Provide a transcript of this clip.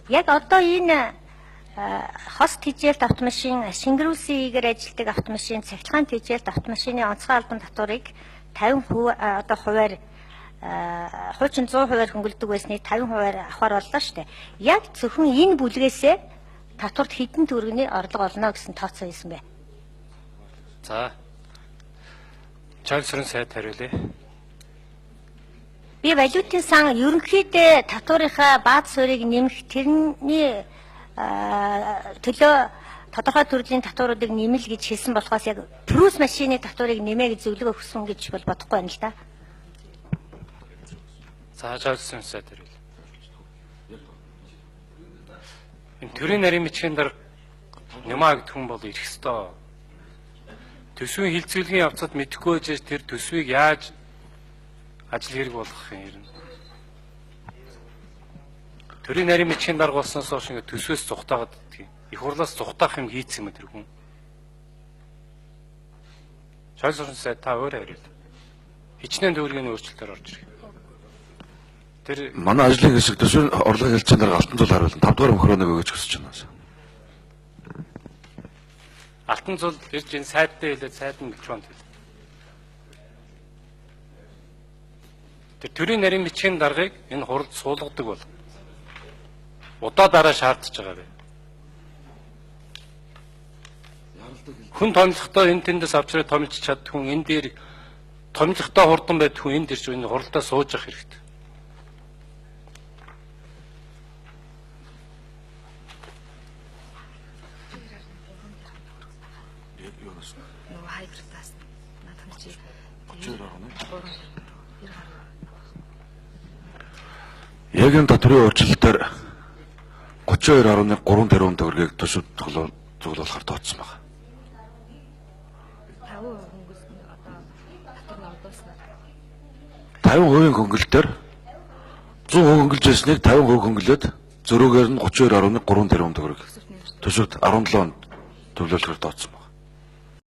Яг одоо энэ хос тэжээлт автомашин, шингэрүүлсэн ийгээр ажилладаг автомашин, цахилгаан тэжээлт автомашины онцгой албан татварыг 50% одоо хувиар хуучин 100% хөнгөлдөг байсныг 50% авахар боллоо шүү дээ. Яг зөвхөн энэ бүлгээсээ татварт хэдэн төгрөгийн орлого олно гэсэн тооцоо хийсэн бэ? За. Чайлсрын сайд хариулъя. Би валютын сан ерөнхийдөө татварынхаа бааз суурийг нэмэх тэрний төлөө тодорхой төрлийн татваруудыг нэмэл гэж хэлсэн болохоос яг плюс машины татварыг нэмээ гэж зөвлөгөө өгсөн гэж бол бодохгүй байна л да. За чайлсрын сайд хариулъя. Энэ төрийн нарийн бичгийн дарга нямаа гэх хүн бол ирэх ёстой. Төсвийн хилцүүлгийн явцад мэдэхгүй байж тэр төсвийг яаж ажил хэрэг болгох юм ер нь. Төрийн нарийн бичгийн дарга болсноос хойш ингэ төсвөөс зугатаагаад идэх. Их хурлаас зугатаах юм хийцсэн юм тэр хүн. Чайлсрын сайд та өөр хариул. Хичнээн төгрөгийн өөрчлөлтөөр орж ирэх. Тэр манай ажлын хэсэг төсвийн орлогын хэлцээний дарга Алтан цул хариулна. 5 дугаар мөхрөөнийг өгөөж хүсэж байна. Алтан цул ирж энэ сайдтай хэлээд сайд нь гэлж байна. Тэр төрийн нарийн бичгийн даргыг энэ хуралд суулгадаг бол удаа дараа шаардж байгаа бай. Хүн томилохдоо энэ тэндээс авчраа томилж чаддаг хүн энэ дээр томилохдоо хурдан байдаг хүн энд ирж энэ хуралдаа сууж явах хэрэгтэй. Яг энэ татврын өөрчлөлтөөр 32.3 тэрбум төгрөгийг төсөвт цуглуулахар тооцсон байна. 50% хөнгөлөлтөөр 100% хөнгөлж байсныг 50% хөнгөлөөд зөрүүгээр нь 32.3 тэрбум төгрөг төсөвт 17 онд төвлөрөхөөр тооцсон.